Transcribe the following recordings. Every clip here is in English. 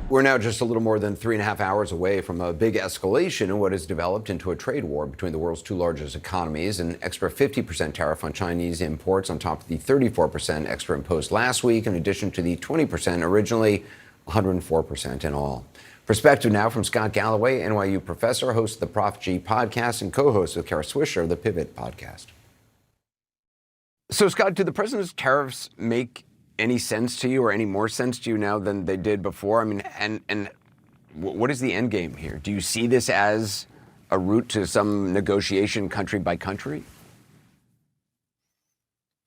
We're now just a little more than 3.5 hours away from a big escalation in what has developed into a trade war between the world's two largest economies. An extra 50% tariff on Chinese imports on top of the 34% extra imposed last week, in addition to the 20% originally, 104% in all. Perspective now from Scott Galloway, NYU professor, host of the Prof G podcast, and co-host with Kara Swisher of the Pivot podcast. So, Scott, do the president's tariffs make any sense to you, or any more sense to you now than they did before? I mean, and what is the end game here? Do you see this as a route to some negotiation country by country?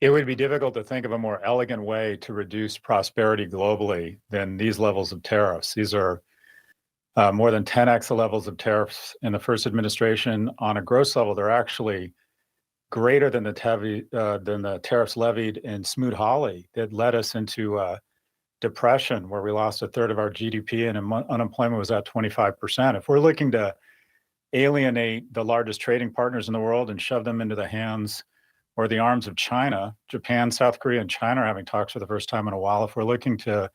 It would be difficult to think of a more elegant way to reduce prosperity globally than these levels of tariffs. These are more than 10x the levels of tariffs in the first administration. On a gross level, they're actually greater than the tariffs levied in Smoot-Hawley that led us into depression, where we lost a third of our GDP and unemployment was at 25%. If we're looking to alienate the largest trading partners in the world and shove them into the hands or the arms of China, Japan, South Korea, and China are having talks for the first time in a while. If we're looking to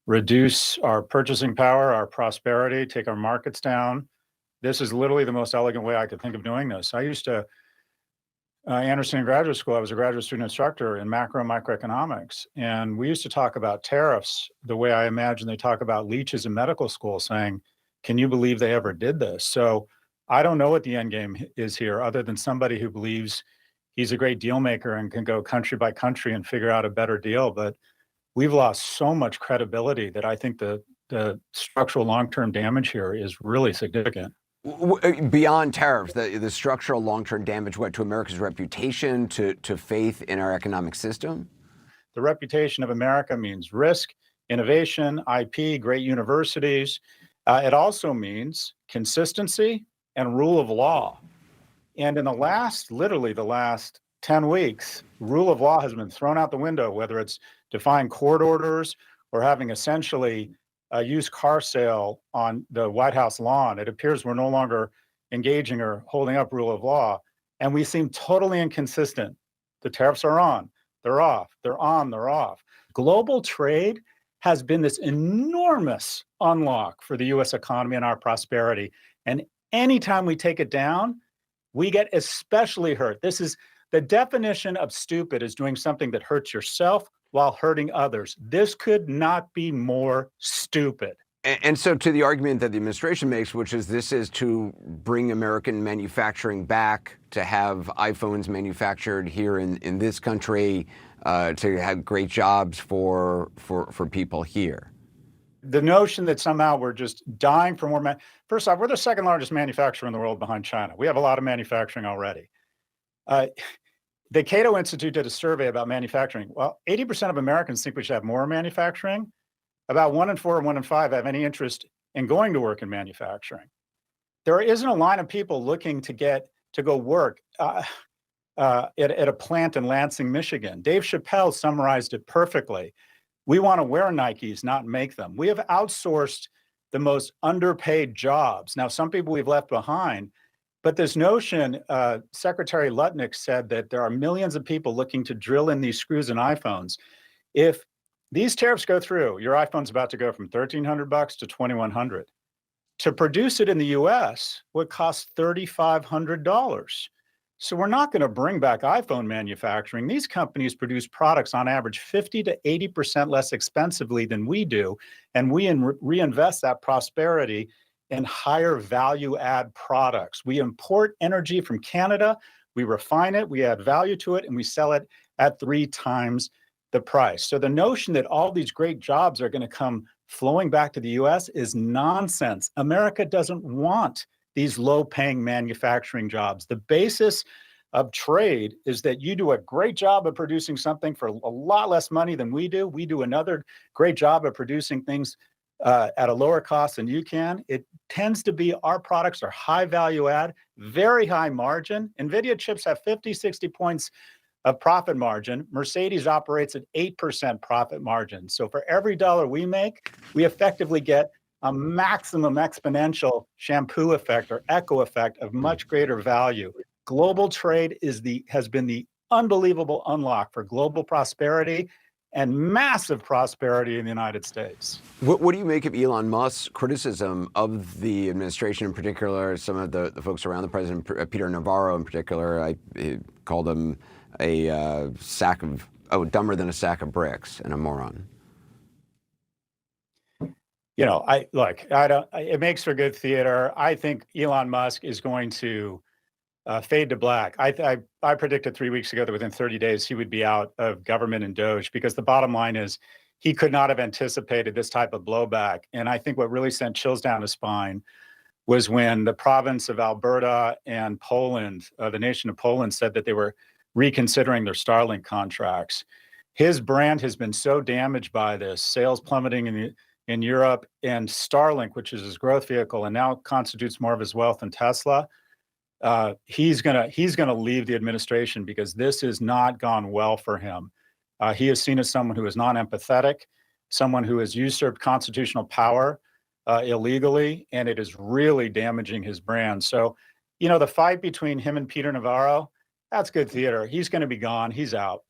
reduce our purchasing power, our prosperity, take our markets down, this is literally the most elegant way I could think of doing this. I used to Anderson in graduate school, I was a graduate student instructor in macro and microeconomics. And we used to talk about tariffs the way I imagine they talk about leeches in medical school, saying, can you believe they ever did this? So I don't know what the end game is here, other than somebody who believes he's a great deal maker and can go country by country and figure out a better deal. But we've lost so much credibility that I think the structural long-term damage here is really significant. Beyond tariffs, the structural long-term damage, what, to America's reputation, to faith in our economic system? The reputation of America means risk, innovation, IP, great universities. It also means consistency and rule of law. And in literally the last 10 weeks, rule of law has been thrown out the window, whether it's defying court orders or having essentially a used car sale on the White House lawn. It appears we're no longer engaging or holding up rule of law, and we seem totally inconsistent. The tariffs are on, they're off, they're on, they're off. Global trade has been this enormous unlock for the US economy and our prosperity. And anytime we take it down, we get especially hurt. This is the definition of stupid, is doing something that hurts yourself while hurting others. This could not be more stupid. And so to the argument that the administration makes, which is this is to bring American manufacturing back, to have iPhones manufactured here in this country, to have great jobs for people here. The notion that somehow we're just dying for more, first off, we're the second largest manufacturer in the world behind China. We have a lot of manufacturing already. The Cato Institute did a survey about manufacturing. Well, 80% of Americans think we should have more manufacturing. About 1 in 4 or 1 in 5 have any interest in going to work in manufacturing. There isn't a line of people looking to go work at a plant in Lansing, Michigan. Dave Chappelle summarized it perfectly. We want to wear Nikes, not make them. We have outsourced the most underpaid jobs. Now, some people we've left behind, but this notion, Secretary Lutnick said that there are millions of people looking to drill in these screws in iPhones. If these tariffs go through, your iPhone's about to go from $1,300 to $2,100. To produce it in the US would cost $3,500. So we're not going to bring back iPhone manufacturing. These companies produce products on average 50 to 80% less expensively than we do, and we reinvest that prosperity and higher value add products. We import energy from Canada, we refine it, we add value to it, and we sell it at 3 times the price. So the notion that all these great jobs are going to come flowing back to the US is nonsense. America doesn't want these low-paying manufacturing jobs. The basis of trade is that you do a great job of producing something for a lot less money than we do. We do another great job of producing things at a lower cost than you can. It tends to be our products are high value add, very high margin. NVIDIA chips have 50, 60 points of profit margin. Mercedes operates at 8% profit margin. So for every dollar we make, we effectively get a maximum exponential shampoo effect or echo effect of much greater value. Global trade has been the unbelievable unlock for global prosperity. and massive prosperity in the United States. What do you make of Elon Musk's criticism of the administration, in particular, some of the folks around the president, Peter Navarro in particular? I called him a dumber than a sack of bricks and a moron. You know, it makes for good theater. I think Elon Musk is going to fade to black. I predicted 3 weeks ago that within 30 days he would be out of government and Doge, because the bottom line is he could not have anticipated this type of blowback. And I think what really sent chills down his spine was when the province of Alberta and Poland, the nation of Poland, said that they were reconsidering their Starlink contracts. His brand has been so damaged by this, sales plummeting in Europe, and Starlink, which is his growth vehicle and now constitutes more of his wealth than Tesla. He's gonna leave the administration because this has not gone well for him. He is seen as someone who is non-empathetic, someone who has usurped constitutional power illegally, and it is really damaging his brand. So, you know, the fight between him and Peter Navarro, that's good theater. He's going to be gone. He's out.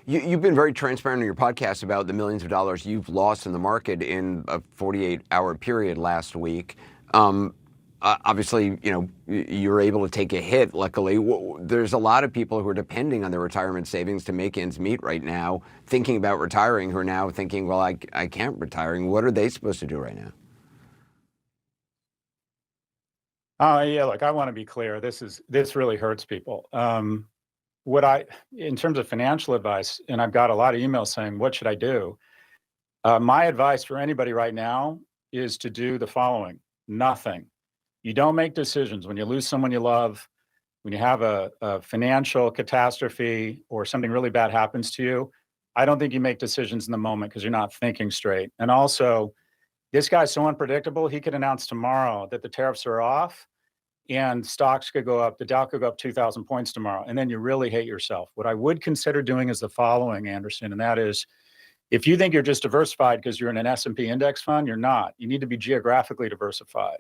You've been very transparent in your podcast about the millions of dollars you've lost in the market in a 48-hour period last week. Obviously, you know, you're able to take a hit, luckily. There's a lot of people who are depending on their retirement savings to make ends meet right now, thinking about retiring, who are now thinking, well, I can't retire. What are they supposed to do right now? Yeah, look, I want to be clear. This really hurts people. In terms of financial advice, and I've got a lot of emails saying, what should I do? My advice for anybody right now is to do the following: nothing. You don't make decisions when you lose someone you love, when you have a financial catastrophe or something really bad happens to you. I don't think you make decisions in the moment because you're not thinking straight. And also, this guy's so unpredictable, he could announce tomorrow that the tariffs are off and stocks could go up, the Dow could go up 2,000 points tomorrow, and then you really hate yourself. What I would consider doing is the following, Anderson, and that is, if you think you're just diversified because you're in an S&P index fund, you're not. You need to be geographically diversified.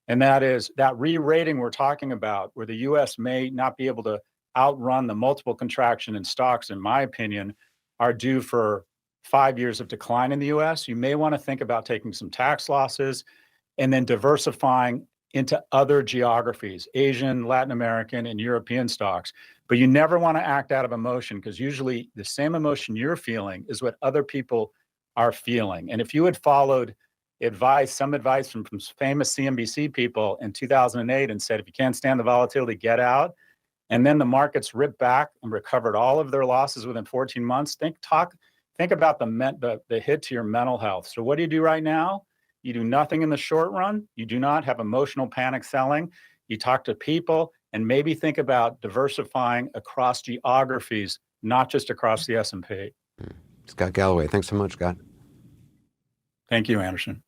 And that is that re-rating we're talking about, where the US may not be able to outrun the multiple contraction in stocks, in my opinion, are due for 5 years of decline in the US. You may want to think about taking some tax losses and then diversifying into other geographies, Asian, Latin American, and European stocks. But you never want to act out of emotion, because usually the same emotion you're feeling is what other people are feeling. And if you had followed some advice from famous CNBC people in 2008 and said, if you can't stand the volatility, get out, and then the markets ripped back and recovered all of their losses within 14 months, think about the hit to your mental health. So what do you do right now? You do nothing in the short run. You do not have emotional panic selling. You talk to people and maybe think about diversifying across geographies, not just across the S&P. Scott Galloway, thanks so much, Scott. Thank you, Anderson.